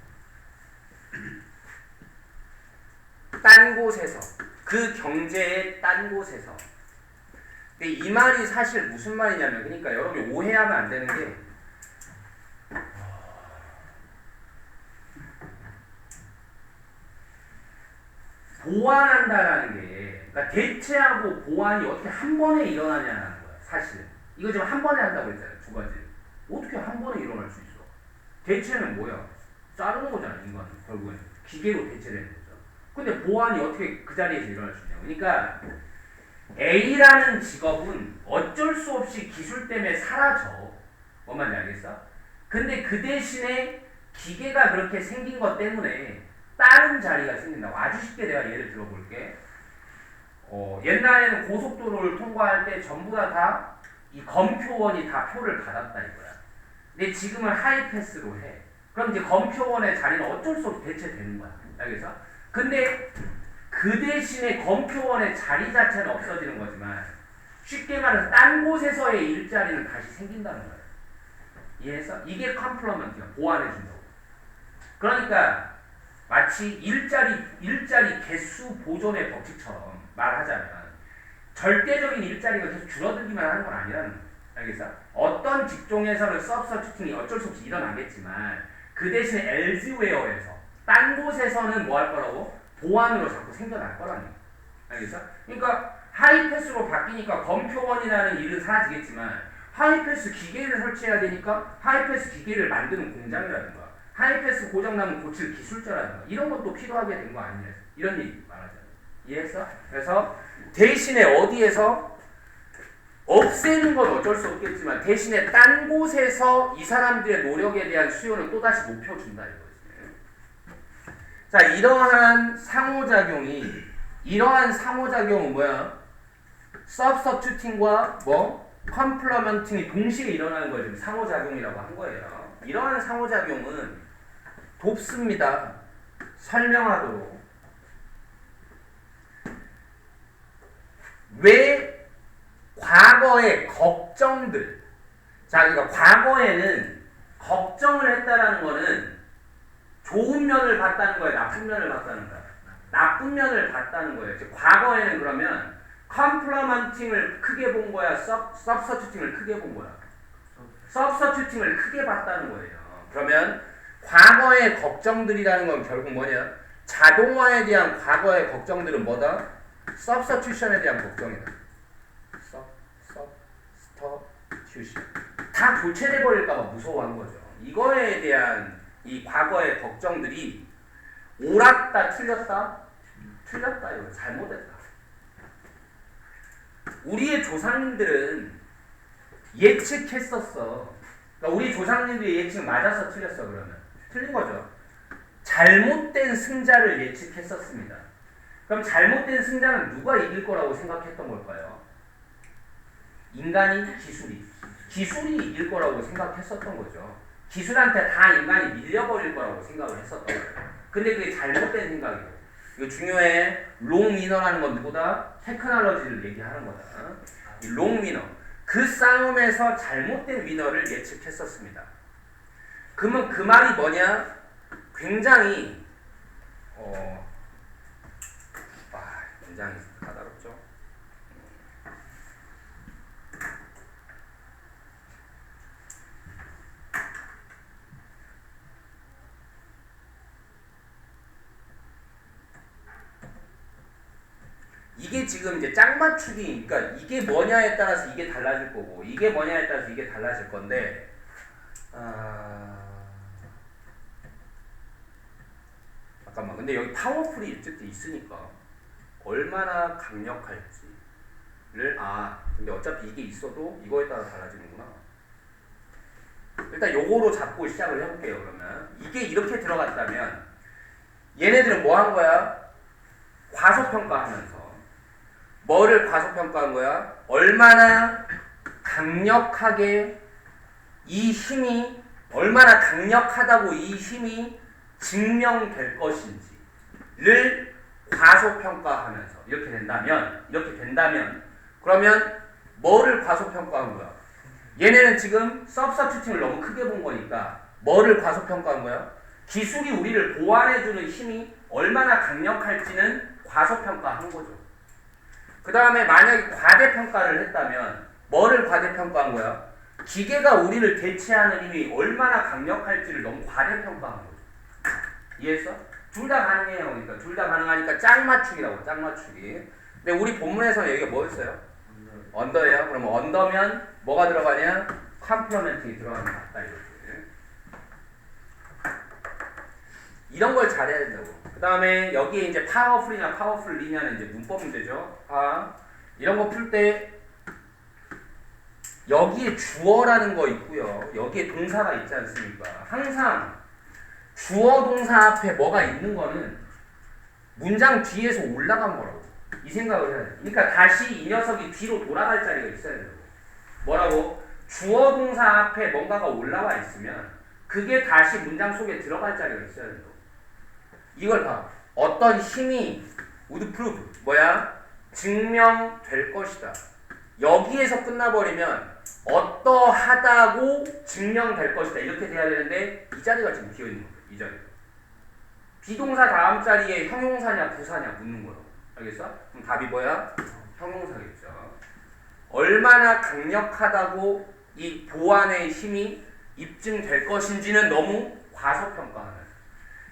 딴 곳에서 그 경제의 딴 곳에서. 근데 이 말이 사실 무슨 말이냐면 그러니까 여러분이 오해하면 안 되는 게 보완한다라는 게 그러니까 대체하고 보완이 어떻게 한 번에 일어나냐는 거야. 사실은 이거 지금 한 번에 한다고 했잖아요. 두 가지. 어떻게 한 번에 일어날 수 있어? 대체는 뭐야? 자르는 거잖아. 인간은 결국엔 기계로 대체되는 거죠. 근데 보완이 어떻게 그 자리에서 일어날 수 있냐고. 그러니까 A라는 직업은 어쩔 수 없이 기술 때문에 사라져. 뭔 말인지 알겠어? 근데 그 대신에 기계가 그렇게 생긴 것 때문에 다른 자리가 생긴다고. 아주 쉽게 내가 예를 들어볼게. 옛날에는 고속도로를 통과할 때 전부 다 이 검표원이 다 표를 받았다 이거야. 근데 지금은 하이패스로 해. 그럼 이제 검표원의 자리는 어쩔 수 없이 대체되는 거야. 알겠어? 근데 그 대신에 검표원의 자리 자체는 없어지는 거지만 쉽게 말해서 딴 곳에서의 일자리는 다시 생긴다는 거야. 이해했어? 이게 컴플리먼트야. 보완해준다고. 그러니까 마치 일자리 개수 보존의 법칙처럼 말하자면 절대적인 일자리가 계속 줄어들기만 하는 건 아니라는 거야. 알겠어? 어떤 직종에서는 서브스튜팅이 어쩔 수 없이 일어나겠지만 그 대신에 엘즈웨어에서 딴 곳에서는 뭐 할 거라고? 보완으로 자꾸 생겨날 거라는 거야. 알겠어? 그러니까 하이패스로 바뀌니까 검표원이라는 일은 사라지겠지만 하이패스 기계를 설치해야 되니까 하이패스 기계를 만드는 공장이라든가 하이패스 고장나면 고칠 기술자라든가 이런 것도 필요하게 된 거 아니냐 이런 얘기 말하잖아. 이해했어? 그래서 대신에 어디에서 없애는 건 어쩔 수 없겠지만 대신에 딴 곳에서 이 사람들의 노력에 대한 수요는 또다시 높여준다 이거지. 자, 이러한 상호작용은 뭐야? substituting과 complementing이 동시에 일어나는 걸 지금 상호작용이라고 한 거예요. 이러한 상호작용은 돕습니다. 설명하도록. 왜 과거의 걱정들, 자, 그러니까 과거에는 걱정을 했다라는 거는 좋은 면을 봤다는 거예요, 나쁜 면을 봤다는 거예요. 나쁜 면을 봤다는 거예요. 즉, 과거에는 그러면 컴플리먼팅을 크게 본 거야, substituting을 크게 본 거야. substituting을 크게 봤다는 거예요. 그러면 과거의 걱정들이라는 건 결국 뭐냐? 자동화에 대한 과거의 걱정들은 뭐다? substitution에 대한 걱정이다. substitution. 다 교체돼 버릴까 봐 무서워한 거죠. 이거에 대한 이 과거의 걱정들이 옳았다, 틀렸다? 틀렸다, 이거 잘못했다. 우리의 조상님들은 예측했었어. 그러니까 우리 조상님들의 예측은 맞아서 틀렸어. 그러면 틀린 거죠. 잘못된 승자를 예측했었습니다. 그럼 잘못된 승자는 누가 이길 거라고 생각했던 걸까요? 인간이? 기술이 이길 거라고 생각했었던 거죠. 기술한테 다 인간이 밀려버릴 거라고 생각을 했었던 거예요. 근데 그게 잘못된 생각이고, 이거 중요해. 롱 위너라는 건 누구다? 테크놀로지를 얘기하는 거다. 이 롱 위너. 그 싸움에서 잘못된 위너를 예측했었습니다. 그러면 그 말이 뭐냐? 굉장히 굉장히 까다롭죠. 이게 지금 이제 짝맞추기, 그러니까 이게 뭐냐에 따라서 이게 달라질 거고, 이게 뭐냐에 따라서 이게 달라질 건데, 잠깐만. 근데 여기 파워풀이 어쨌든 있으니까 얼마나 강력할지를 근데 어차피 이게 있어도 이거에 따라 달라지는구나. 일단 요거로 잡고 시작을 해볼게요. 그러면 이게 이렇게 들어갔다면 얘네들은 뭐 한 거야? 과소평가하면서 뭐를 과소평가한 거야? 얼마나 강력하게 이 힘이 얼마나 강력하다고 이 힘이 증명될 것인지를 과소평가하면서 이렇게 된다면 그러면 뭐를 과소평가한 거야? 얘네는 지금 substituting을 너무 크게 본 거니까 뭐를 과소평가한 거야? 기술이 우리를 보완해주는 힘이 얼마나 강력할지는 과소평가한 거죠. 그 다음에 만약에 과대평가를 했다면 뭐를 과대평가한 거야? 기계가 우리를 대체하는 힘이 얼마나 강력할지를 너무 과대평가한 거죠. 이해했어? 둘 다 가능해요. 그러니까 둘 다 가능하니까 짝맞추기라고, 짝맞추기. 근데 우리 본문에서는 여기가 뭐였어요? 언더예요. 그러면 언더면 뭐가 들어가냐? 컴플리먼팅이 들어가는 것 같다 이거지. 이런 걸 잘해야 된다고. 그 다음에 여기에 이제 파워풀이나 파워풀 리니어는 이제 문법 문제죠. 이런 거 풀 때 여기에 주어라는 거 있고요. 여기에 동사가 있지 않습니까? 항상 주어 동사 앞에 뭐가 있는 거는 문장 뒤에서 올라간 거라고. 이 생각을 해야 돼. 그러니까 다시 이 녀석이 뒤로 돌아갈 자리가 있어야 된다고. 뭐라고? 주어 동사 앞에 뭔가가 올라와 있으면 그게 다시 문장 속에 들어갈 자리가 있어야 된다고. 이걸 봐. 어떤 힘이 would prove 뭐야? 증명될 것이다. 여기에서 끝나버리면 어떠하다고 증명될 것이다. 이렇게 돼야 되는데 이 자리가 지금 비어있는 거예요. 이 자리. 비동사 다음 자리에 형용사냐 부사냐 묻는 거예요. 알겠어? 그럼 답이 뭐야? 형용사겠죠. 얼마나 강력하다고 이 보완의 힘이 입증될 것인지는 너무 과소평가하는.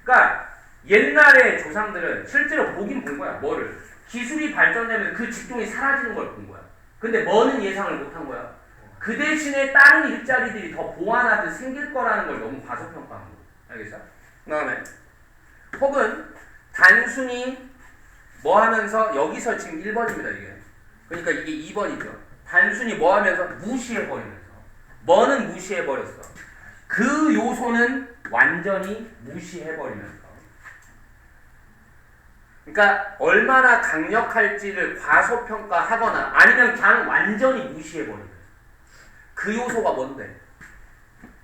그러니까 옛날에 조상들은 실제로 보긴 본 거야. 뭐를? 기술이 발전되면 그 직종이 사라지는 걸 본 거야. 근데 뭐는 예상을 못한 거야. 그 대신에 다른 일자리들이 더 보완하듯 생길 거라는 걸 너무 과소평가한 거야. 알겠어? 그 다음에 혹은 단순히 뭐 하면서 여기서 지금 1번입니다. 이게. 그러니까 이게 2번이죠. 단순히 뭐 하면서 무시해버리면서 뭐는 무시해버렸어. 그 요소는 완전히 무시해버리면서 그러니까 얼마나 강력할지를 과소평가하거나 아니면 그냥 완전히 무시해버리면서 그 요소가 뭔데?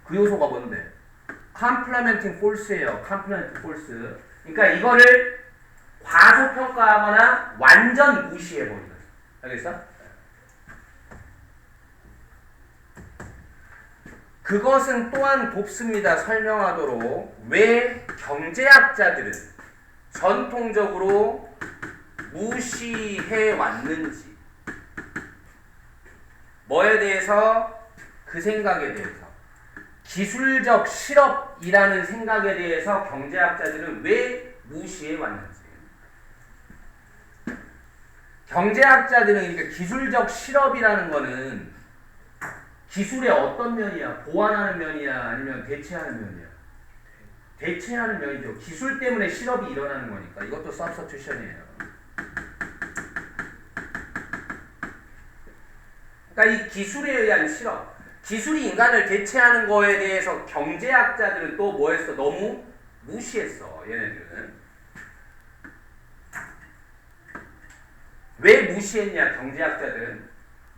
그 요소가 뭔데? Complementing Force예요. Complementing Force. 그러니까 이거를 과소평가하거나 완전 무시해버리면서 알겠어? 그것은 또한 돕습니다. 설명하도록 왜 경제학자들은 전통적으로 무시해 왔는지 뭐에 대해서? 그 생각에 대해서 기술적 실업이라는 생각에 대해서 경제학자들은 왜 무시해 왔는지 경제학자들은 그러니까 기술적 실업이라는 거는 기술의 어떤 면이야? 보완하는 면이야? 아니면 대체하는 면이야? 대체하는 면이죠. 기술 때문에 실업이 일어나는 거니까. 이것도 substitution이에요. 그러니까 이 기술에 의한 실업. 기술이 인간을 대체하는 거에 대해서 경제학자들은 또 뭐 했어? 너무 무시했어. 얘네들은. 왜 무시했냐? 경제학자들은.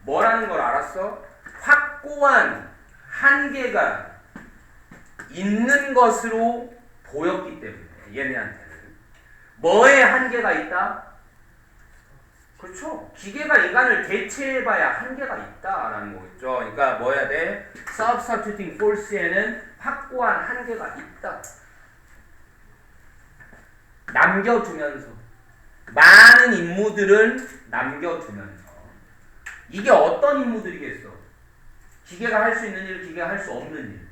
뭐라는 걸 알았어? 확고한 한계가 있는 것으로 보였기 때문에 얘네한테는 뭐에 한계가 있다? 그렇죠. 기계가 인간을 대체해봐야 한계가 있다라는 거겠죠. 그러니까 뭐 해야 돼? Substituting Force에는 확고한 한계가 있다. 남겨두면서 많은 임무들은 남겨두면서 이게 어떤 임무들이겠어? 기계가 할 수 있는 일, 기계가 할 수 없는 일.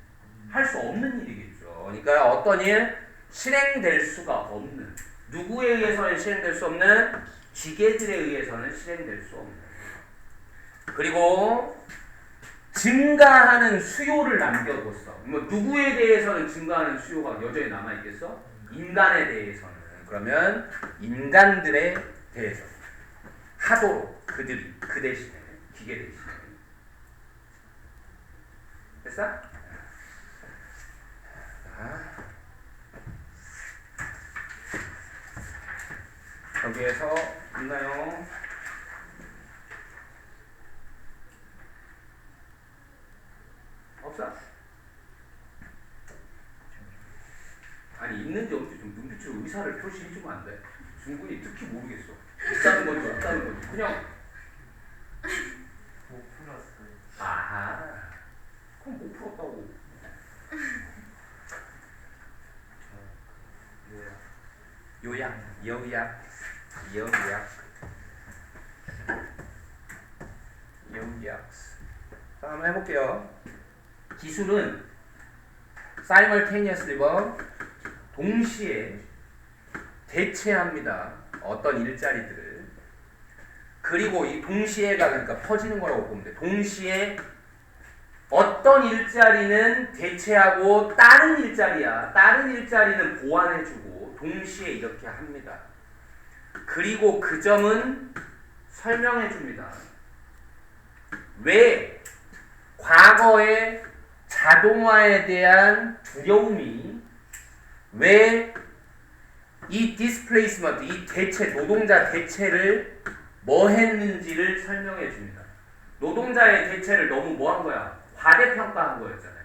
할 수 없는 일이겠죠. 그러니까 어떤 일? 실행될 수가 없는. 누구에 의해서는 실행될 수 없는? 기계들에 의해서는 실행될 수 없는. 그리고 증가하는 수요를 남겨뒀어. 뭐 누구에 대해서는 증가하는 수요가 여전히 남아있겠어? 인간에 대해서는. 그러면 인간들에 대해서 하도록 그들이 그 대신에 기계 대신에. 됐어? 여기에서 있나요? 없어? 아니 있는지 없는지 좀 눈빛으로 의사를 표시해주면 안 돼? 중군이 특히 모르겠어. 있다는 건지 없다는 건지 그냥 못 풀었어요. 아하 그럼 못 풀었다고. 요약, 요약. 자, 한번 해볼게요. 기술은 simultaneously 동시에 대체합니다. 어떤 일자리들을. 그리고 이 동시에가 그러니까 퍼지는 거라고 보면 돼. 동시에 어떤 일자리는 대체하고 다른 일자리야. 다른 일자리는 보완해주고 동시에 이렇게 합니다. 그리고 그 점은 설명해줍니다. 왜 과거의 자동화에 대한 두려움이 왜 이 displacement, 이 대체, 노동자 대체를 뭐 했는지를 설명해 줍니다. 노동자의 대체를 너무 뭐 한 거야? 과대평가한 거였잖아요.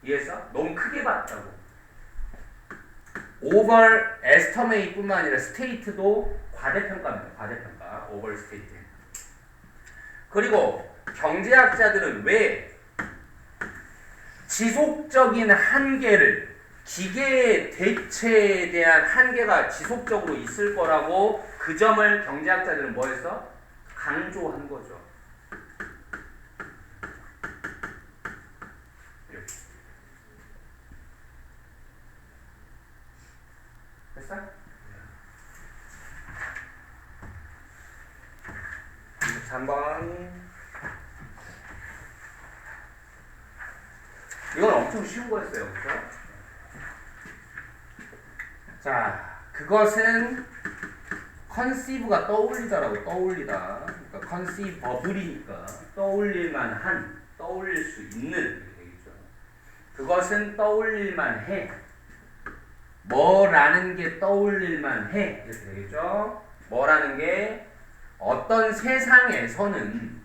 이해했어? 너무 크게 봤다고. overestimate 뿐만 아니라 state도 과대평가입니다. 과대평가. overstate. 그리고 경제학자들은 왜 지속적인 한계를 기계의 대체에 대한 한계가 지속적으로 있을 거라고 그 점을 경제학자들은 뭐 했어? 강조한 거죠. 됐어? 3번. 이건 엄청 쉬운 거였어요. 그렇죠? 자, 그것은 conceive가 떠올리다라고 떠올리다. 그러니까 conceivable이니까 떠올릴만 한, 떠올릴 수 있는 이렇게 되겠죠. 그것은 떠올릴만 해. 뭐라는 게 떠올릴만 해. 이렇게 되겠죠. 뭐라는 게 어떤 세상에서는,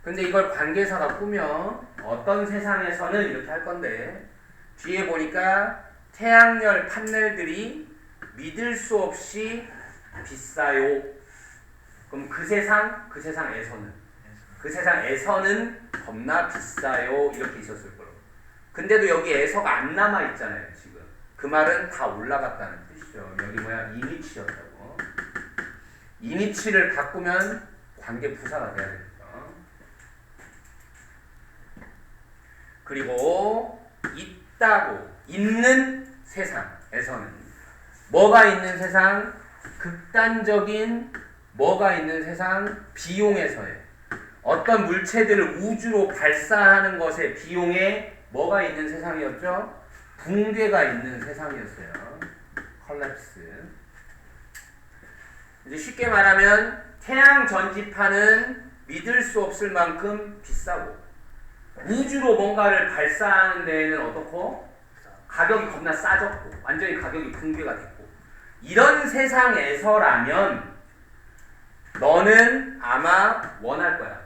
근데 이걸 관계사가 꾸며 어떤 세상에서는 이렇게 할 건데, 뒤에 보니까 태양열 판넬들이 믿을 수 없이 비싸요. 그럼 그 세상에서는 겁나 비싸요. 이렇게 있었을 거예요. 근데도 여기 에서가 안 남아 있잖아요. 지금 그 말은 다 올라갔다는 뜻이죠. 여기 뭐야? 이니치였다고. 이니치를 바꾸면 관계 부사가 돼야 됩니다. 그리고 있다고, 있는 세상에서는 뭐가 있는 세상? 극단적인 뭐가 있는 세상? 비용에서의 어떤 물체들을 우주로 발사하는 것의 비용에 뭐가 있는 세상이었죠? 붕괴가 있는 세상이었어요. 컬랩스. 이제 쉽게 말하면 태양 전지판은 믿을 수 없을 만큼 비싸고, 우주로 뭔가를 발사하는 데에는 어떻고? 가격이 겁나 싸졌고, 완전히 가격이 붕괴가 됐고, 이런 세상에서라면 너는 아마 원할 거야.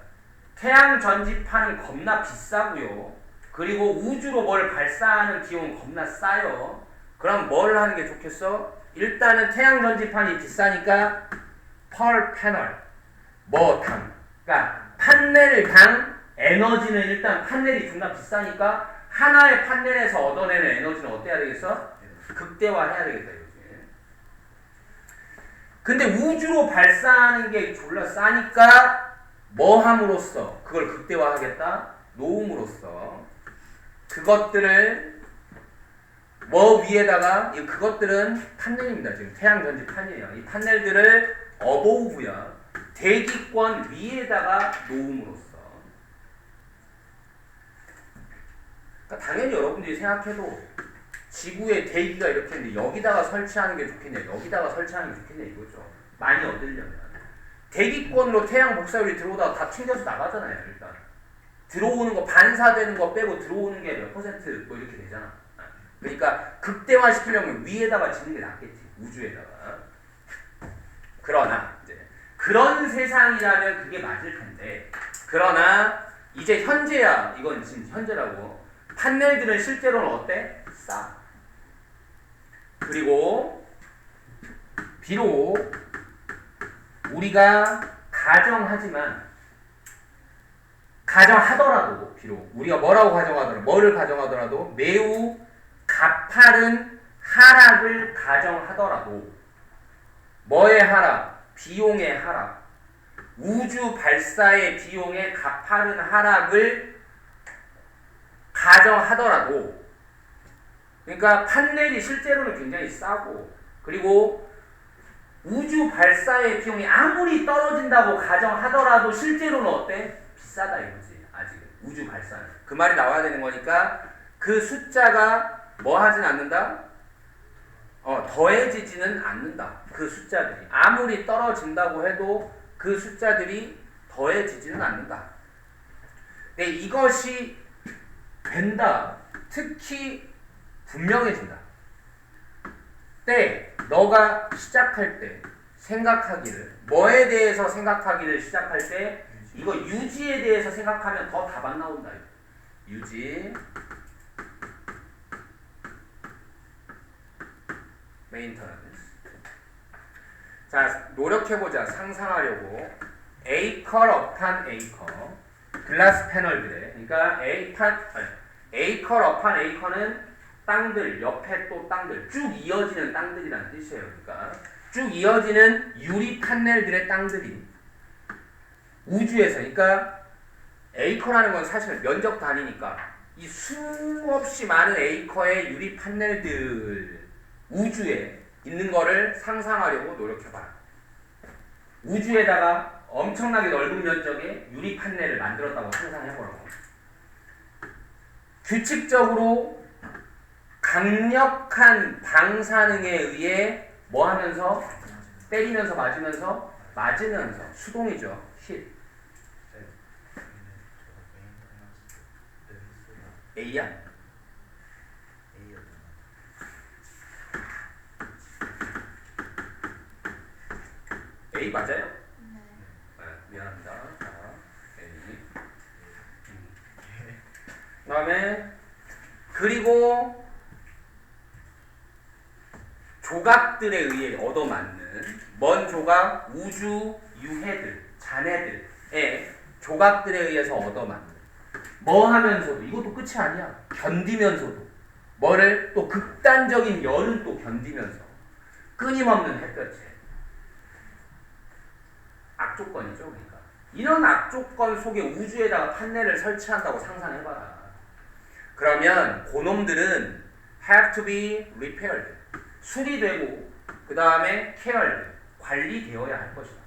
태양 전지판은 겁나 비싸고요. 그리고 우주로 뭘 발사하는 비용은 겁나 싸요. 그럼 뭘 하는 게 좋겠어? 일단은 태양 전지판이 비싸니까 per panel, 그러니까 판넬당 에너지는, 일단 판넬이 존나 비싸니까 하나의 판넬에서 얻어내는 에너지는 어때야 되겠어? 극대화해야 되겠다 이거지. 근데 우주로 발사하는 게 졸라 싸니까 뭐 함으로써 그걸 극대화하겠다? 놓음으로써 그것들을 뭐 위에다가, 그것들은 판넬입니다. 지금 태양 전지판이에요. 이 판넬들을 어보우브야, 대기권 위에다가 놓음으로써. 그러니까 당연히 여러분들이 생각해도 지구의 대기가 이렇게 있는데 여기다가 설치하는 게 좋겠냐, 여기다가 설치하는 게 좋겠냐 이거죠. 많이 얻으려면 대기권으로 태양 복사율이 들어오다가 다 튕겨서 나가잖아요. 일단 들어오는 거, 반사되는 거 빼고 들어오는 게 몇 퍼센트 뭐 이렇게 되잖아. 그러니까 극대화시키려면 위에다가 짓는 게 낫겠지, 우주에다가. 그러나 이제 그런 세상이라면 그게 맞을 텐데, 그러나 이제 현재야, 이건 지금 현재라고. 판넬들은 실제로는 어때? 싸. 그리고 비록 우리가 가정하더라도, 비록 우리가 뭐를 가정하더라도 매우 가파른 하락을 가정하더라도, 뭐의 하락? 비용의 하락. 우주 발사의 비용의 가파른 하락을 가정하더라도, 그러니까 판넬이 실제로는 굉장히 싸고, 그리고 우주 발사의 비용이 아무리 떨어진다고 가정하더라도 실제로는 어때? 비싸다 이거지. 아직 우주 발사는. 그 말이 나와야 되는 거니까 그 숫자가 뭐 하진 않는다? 더해지지는 않는다. 그 숫자들이 아무리 떨어진다고 해도 그 숫자들이 더해지지는 않는다. 근데 이것이 된다. 특히 분명해진다. 너가 시작할 때 생각하기를, 뭐에 대해서 생각하기를 시작할 때, 이거 유지에 대해서 생각하면 더 답 안 나온다. 유지, 메인터넌스. 자, 노력해보자. 상상하려고. 에이커 업한 에이커, 글라스 패널들에, 그러니까 에이커 업한 에이커는 땅들, 옆에 또 땅들, 쭉 이어지는 땅들이라는 뜻이에요. 그러니까 쭉 이어지는 유리 판넬들의 땅들이 우주에서, 그러니까 에이커라는 건 사실 면적 단위니까 이 수없이 많은 에이커의 유리 판넬들 우주에 있는 거를 상상하려고 노력해봐요. 우주에다가 엄청나게 넓은 면적의 유리 판넬을 만들었다고 상상해보라고. 규칙적으로 강력한 방사능에 의해 뭐 하면서 때리면서 맞으면서 수동이죠. 힛. A야? A 맞아요? 네, 미안합니다. 자, A. 그다음에 그리고 조각들에 의해 얻어맞는 먼 조각 우주 유해들 잔해들의 조각들에 의해서 얻어맞는 뭐 하면서도 이것도 끝이 아니야. 견디면서도 뭐를 또 극단적인 열은 또 견디면서 끊임없는 햇볕에 악조건이죠. 그러니까 이런 악조건 속에 우주에다가 판넬을 설치한다고 상상해봐라. 그러면 그놈들은 have to be repaired 수리되고 그 다음에 cared 관리되어야 할 것이다.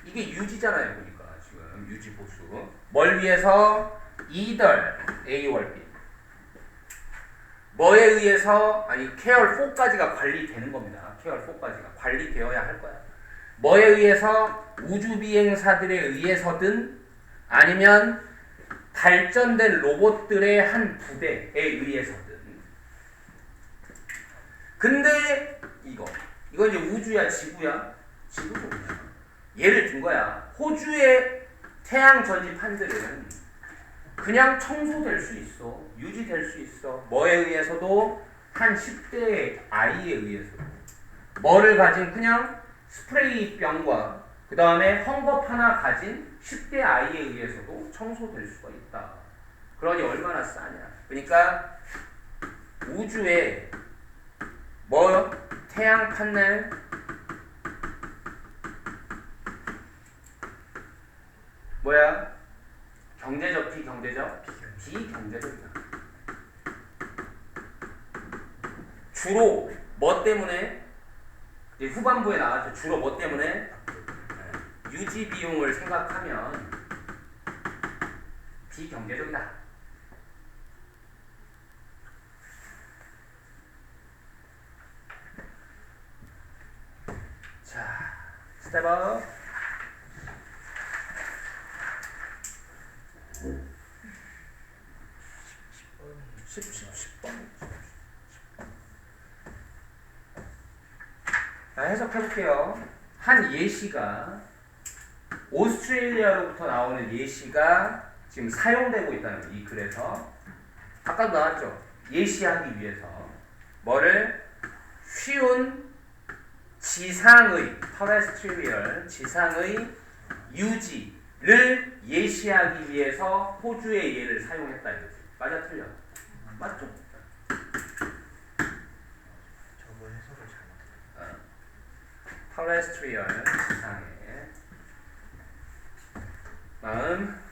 이게 유지잖아요. 그러니까 지금 유지 보수 뭘 위해서 either A or B 뭐에 의해서 아니 care 4까지가 관리되는 겁니다. care 4까지가 관리되어야 할 거야. 뭐에 의해서 우주 비행사들에 의해서든 아니면 발전된 로봇들의 한 부대에 의해서든. 근데 이거 이제 우주야 지구야? 지구죠 그냥. 예를 든 거야. 호주의 태양 전지판들은 그냥 청소될 수 있어. 유지될 수 있어. 뭐에 의해서도 한 10대의 아이에 의해서도. 뭐를 가진 그냥 스프레이 병과 그 다음에 헝겊 하나 가진 10대 아이에 의해서도 청소될 수가 있다. 그러니 얼마나 싸냐. 그러니까 우주에 뭐 태양 판넬 뭐야? 경제적 비경제적? 비경제적이다. 주로 뭐 때문에 이제 후반부에 나왔죠. 주로 뭐 때문에 유지 비용을 생각하면 비경제적이다. 자, 스텝업. 10번. 자, 해석해볼게요. 한 예시가 오스트레일리아로부터 나오는 예시가 지금 사용되고 있다는 거예요. 이 글에서 아까도 나왔죠. 예시하기 위해서 뭐를 쉬운 지상의 terrestrial 지상의 유지를 예시하기 위해서 호주의 예를 사용했다 이거지. 맞아 틀려? 맞죠? 저거 해석을 잘못했어요. terrestrial 지상의 다음